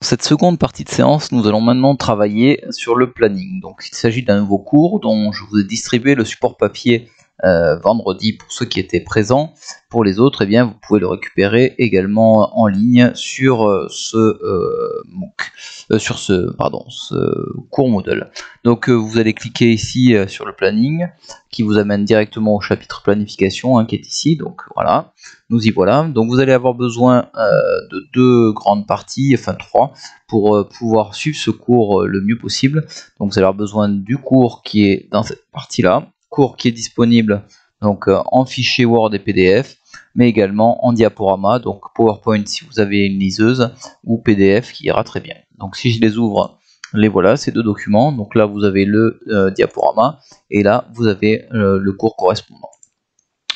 cette seconde partie de séance, nous allons maintenant travailler sur le planning. Donc, il s'agit d'un nouveau cours dont je vous ai distribué le support papier vendredi pour ceux qui étaient présents. Pour les autres, eh bien, vous pouvez le récupérer également en ligne sur ce cours Moodle. Donc, vous allez cliquer ici sur le planning qui vous amène directement au chapitre planification qui est ici. Donc voilà, nous y voilà. Donc vous allez avoir besoin de deux grandes parties, enfin trois, pour pouvoir suivre ce cours le mieux possible. Donc vous allez avoir besoin du cours qui est dans cette partie-là, cours qui est disponible donc en fichier Word et PDF, mais également en diaporama, donc PowerPoint si vous avez une liseuse, ou PDF qui ira très bien. Donc si je les ouvre, les voilà, ces deux documents. Donc là vous avez le diaporama et là vous avez le cours correspondant.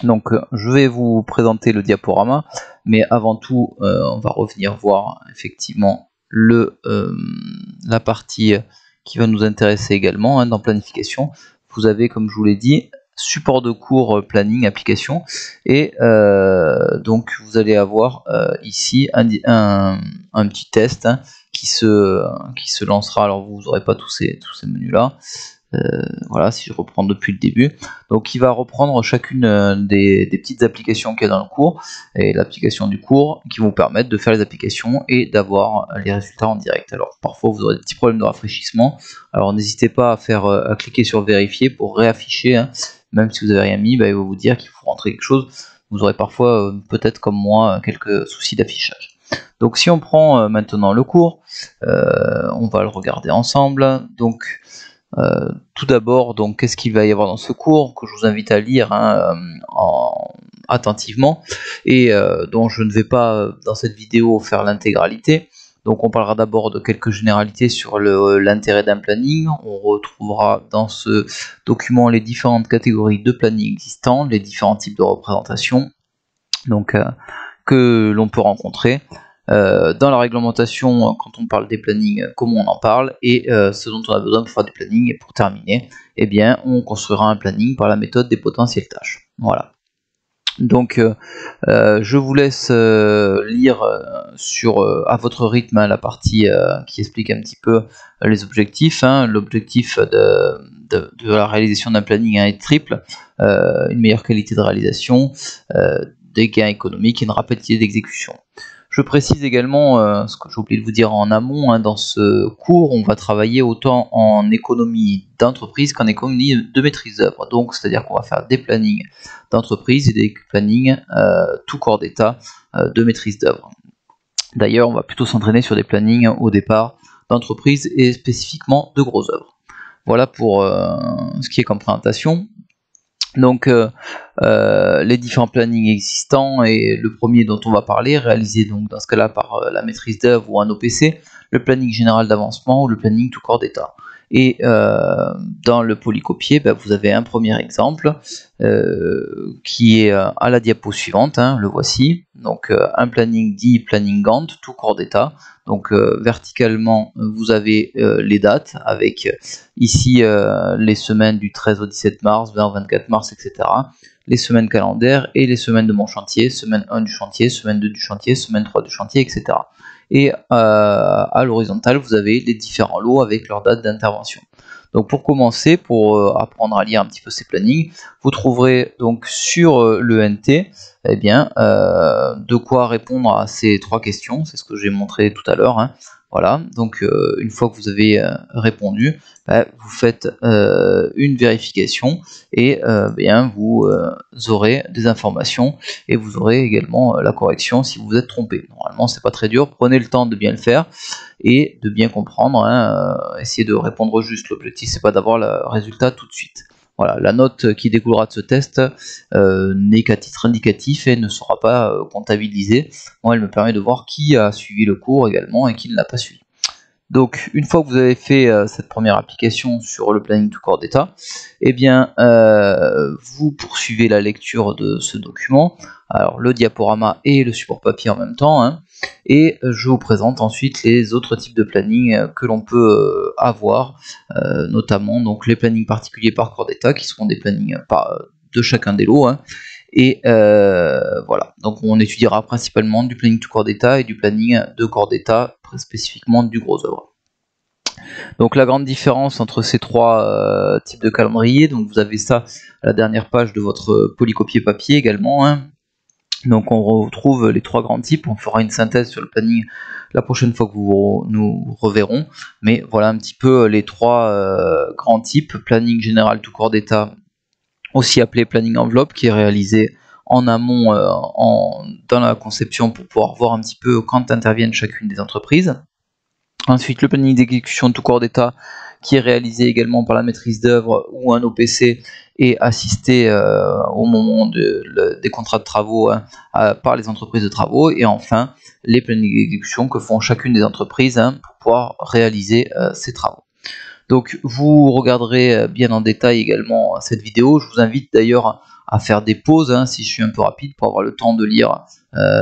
Donc je vais vous présenter le diaporama, mais avant tout on va revenir voir effectivement la partie qui va nous intéresser également dans planification. Vous avez, comme je vous l'ai dit, support de cours, planning, application, et donc vous allez avoir ici un petit test qui se lancera. Alors vous n'aurez pas tous ces menus là. Voilà, si je reprends depuis le début, donc il va reprendre chacune des petites applications qu'il y a dans le cours, et l'application du cours qui vont permettre de faire les applications et d'avoir les résultats en direct. Alors parfois vous aurez des petits problèmes de rafraîchissement, alors n'hésitez pas à cliquer sur vérifier pour réafficher, même si vous n'avez rien mis, il va vous dire qu'il faut rentrer quelque chose. Vous aurez parfois, peut-être comme moi, quelques soucis d'affichage. Donc si on prend maintenant le cours, on va le regarder ensemble. Donc tout d'abord, donc qu'est-ce qu'il va y avoir dans ce cours que je vous invite à lire attentivement, et dont je ne vais pas dans cette vidéo faire l'intégralité. Donc on parlera d'abord de quelques généralités sur l'intérêt d'un planning. On retrouvera dans ce document les différentes catégories de planning existants, les différents types de représentations donc, que l'on peut rencontrer. Dans la réglementation, quand on parle des plannings, comment on en parle, et ce dont on a besoin pour faire des plannings. Et pour terminer, eh bien, on construira un planning par la méthode des potentielles tâches. Voilà. Donc je vous laisse lire à votre rythme la partie qui explique un petit peu les objectifs. L'objectif de la réalisation d'un planning est triple: une meilleure qualité de réalisation, des gains économiques et une rapidité d'exécution. Je précise également ce que j'ai oublié de vous dire en amont, dans ce cours on va travailler autant en économie d'entreprise qu'en économie de maîtrise d'œuvre. Donc c'est-à-dire qu'on va faire des plannings d'entreprise et des plannings tout corps d'état de maîtrise d'œuvre. D'ailleurs on va plutôt s'entraîner sur des plannings au départ d'entreprise et spécifiquement de grosses œuvres. Voilà pour ce qui est comme présentation. Donc les différents plannings existants, et le premier dont on va parler, réalisé donc dans ce cas là par la maîtrise d'œuvre ou un OPC, le planning général d'avancement ou le planning tout corps d'état. Et dans le polycopier, vous avez un premier exemple qui est à la diapo suivante, le voici. Donc un planning dit planning Gantt, tout corps d'état. Donc verticalement vous avez les dates avec ici les semaines du 13 au 17 mars, 20 au 24 mars, etc. Les semaines calendaires et les semaines de mon chantier, semaine 1 du chantier, semaine 2 du chantier, semaine 3 du chantier, etc. Et à l'horizontale, vous avez les différents lots avec leur date d'intervention. Donc pour commencer, pour apprendre à lire un petit peu ces plannings, vous trouverez donc sur l'ENT de quoi répondre à ces trois questions. C'est ce que j'ai montré tout à l'heure. Voilà, donc une fois que vous avez répondu, vous faites une vérification et vous aurez des informations, et vous aurez également la correction si vous vous êtes trompé. Normalement c'est pas très dur, prenez le temps de bien le faire et de bien comprendre, essayez de répondre juste. L'objectif c'est pas d'avoir le résultat tout de suite. Voilà, la note qui découlera de ce test n'est qu'à titre indicatif et ne sera pas comptabilisée. Moi, elle me permet de voir qui a suivi le cours également et qui ne l'a pas suivi. Donc, une fois que vous avez fait cette première application sur le planning tout corps d'état, vous poursuivez la lecture de ce document, alors le diaporama et le support papier en même temps, et je vous présente ensuite les autres types de planning que l'on peut avoir, notamment donc les plannings particuliers par corps d'état qui seront des plannings de chacun des lots, Et voilà, donc on étudiera principalement du planning tout corps d'état et du planning de corps d'état, très spécifiquement du gros œuvre. Donc la grande différence entre ces trois types de calendrier, donc vous avez ça à la dernière page de votre polycopier papier également, hein. Donc on retrouve les trois grands types, on fera une synthèse sur le planning la prochaine fois que nous reverrons, mais voilà un petit peu les trois grands types. Planning général tout corps d'état, aussi appelé planning enveloppe, qui est réalisé en amont dans la conception pour pouvoir voir un petit peu quand interviennent chacune des entreprises. Ensuite, le planning d'exécution tout corps d'état, qui est réalisé également par la maîtrise d'œuvre ou un OPC et assisté au moment des contrats de travaux par les entreprises de travaux. Et enfin, les plannings d'exécution que font chacune des entreprises pour pouvoir réaliser ces travaux. Donc vous regarderez bien en détail également cette vidéo. Je vous invite d'ailleurs à faire des pauses si je suis un peu rapide pour avoir le temps de lire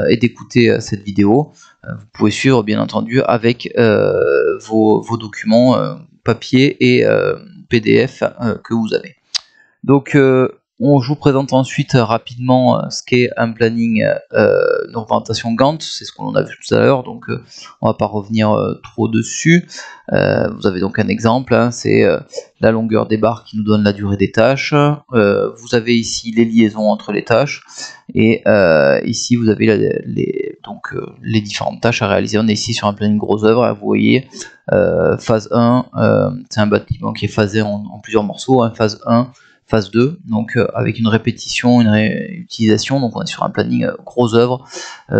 et d'écouter cette vidéo. Vous pouvez suivre bien entendu avec vos documents papier et PDF que vous avez. Donc je vous présente ensuite rapidement ce qu'est un planning, une représentation Gantt, c'est ce qu'on a vu tout à l'heure, donc on va pas revenir trop dessus. Vous avez donc un exemple, c'est la longueur des barres qui nous donne la durée des tâches. Vous avez ici les liaisons entre les tâches, et ici vous avez les différentes tâches à réaliser. On est ici sur un planning gros œuvre, vous voyez, phase 1, c'est un bâtiment qui est phasé en plusieurs morceaux, phase 1, phase 2, donc avec une répétition, une réutilisation, donc on est sur un planning gros œuvre.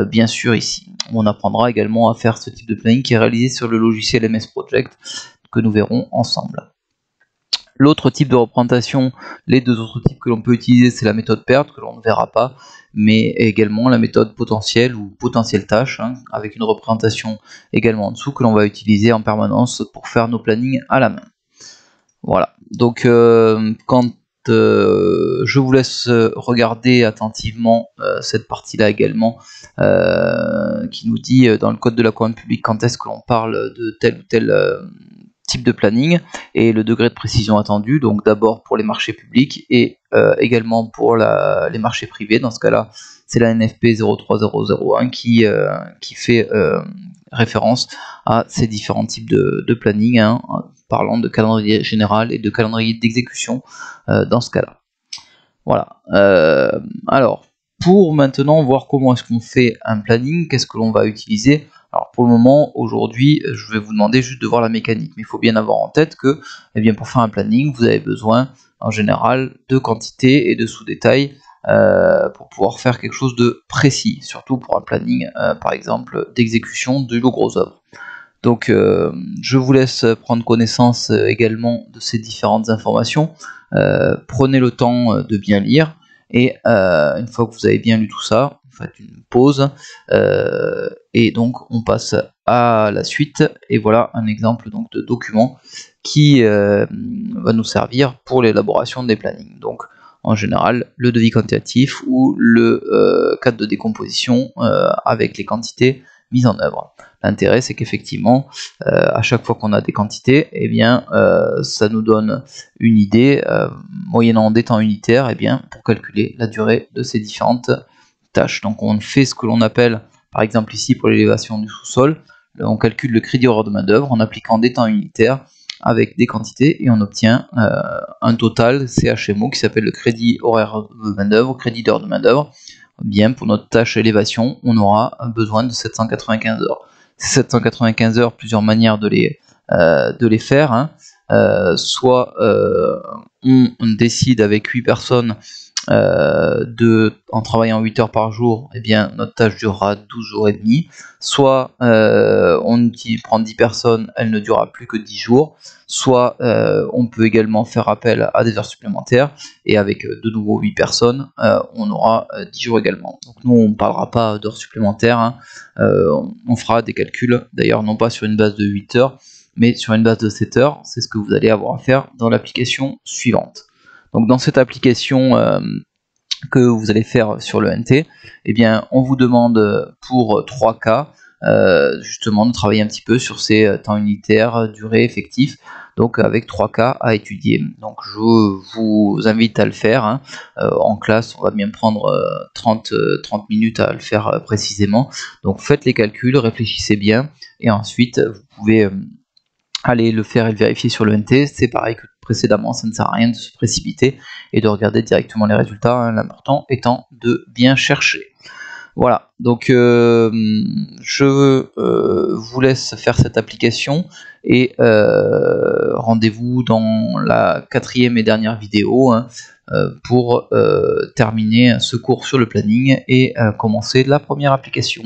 Bien sûr ici, on apprendra également à faire ce type de planning qui est réalisé sur le logiciel MS Project, que nous verrons ensemble. L'autre type de représentation, les deux autres types que l'on peut utiliser, c'est la méthode PERT, que l'on ne verra pas, mais également la méthode potentielle ou potentielle tâche, avec une représentation également en dessous que l'on va utiliser en permanence pour faire nos plannings à la main. Voilà, donc quand je vous laisse regarder attentivement cette partie-là également, qui nous dit dans le code de la commande publique quand est-ce que l'on parle de tel ou tel type de planning et le degré de précision attendu. Donc d'abord pour les marchés publics et également pour les marchés privés. Dans ce cas-là, c'est la NFP 03001 qui fait référence à ces différents types de planning, parlant de calendrier général et de calendrier d'exécution dans ce cas-là. Voilà. Alors, pour maintenant voir comment est-ce qu'on fait un planning, qu'est-ce que l'on va utiliser. Alors pour le moment, aujourd'hui, je vais vous demander juste de voir la mécanique, mais il faut bien avoir en tête que, pour faire un planning, vous avez besoin en général de quantité et de sous-détails pour pouvoir faire quelque chose de précis, surtout pour un planning, par exemple, d'exécution de gros œuvres. Donc je vous laisse prendre connaissance également de ces différentes informations. Prenez le temps de bien lire, et une fois que vous avez bien lu tout ça, vous faites une pause, et donc on passe à la suite. Et voilà un exemple donc de document qui va nous servir pour l'élaboration des plannings. Donc en général le devis quantitatif ou le cadre de décomposition avec les quantités mises en œuvre. L'intérêt, c'est qu'effectivement, à chaque fois qu'on a des quantités, ça nous donne une idée, moyennant des temps unitaires, pour calculer la durée de ces différentes tâches. Donc on fait ce que l'on appelle, par exemple ici pour l'élévation du sous-sol, on calcule le crédit horaire de main d'œuvre en appliquant des temps unitaires avec des quantités, et on obtient un total CHMO qui s'appelle le crédit horaire de main d'œuvre, crédit d'heure de main d'œuvre. Pour notre tâche élévation, on aura besoin de 795 heures. Ces 795 heures, plusieurs manières de les faire. Soit on décide avec 8 personnes en travaillant 8 heures par jour, notre tâche durera 12 jours et demi. Soit on prend 10 personnes, elle ne durera plus que 10 jours. Soit on peut également faire appel à des heures supplémentaires, et avec de nouveau 8 personnes, on aura 10 jours également. Donc nous, on ne parlera pas d'heures supplémentaires, on fera des calculs, d'ailleurs non pas sur une base de 8 heures, mais sur une base de 7 heures. C'est ce que vous allez avoir à faire dans l'application suivante. Donc dans cette application que vous allez faire sur le NT, on vous demande pour 3 cas justement de travailler un petit peu sur ces temps unitaires, durée, effectif, donc avec 3 cas à étudier. Donc je vous invite à le faire, hein. En classe on va bien prendre 30 minutes à le faire précisément, donc faites les calculs, réfléchissez bien, et ensuite vous pouvez aller le faire et le vérifier sur le NT. C'est pareil que précédemment, ça ne sert à rien de se précipiter et de regarder directement les résultats, hein, l'important étant de bien chercher. Voilà, donc je vous laisse faire cette application et rendez-vous dans la 4e et dernière vidéo, hein, pour terminer ce cours sur le planning et commencer la première application.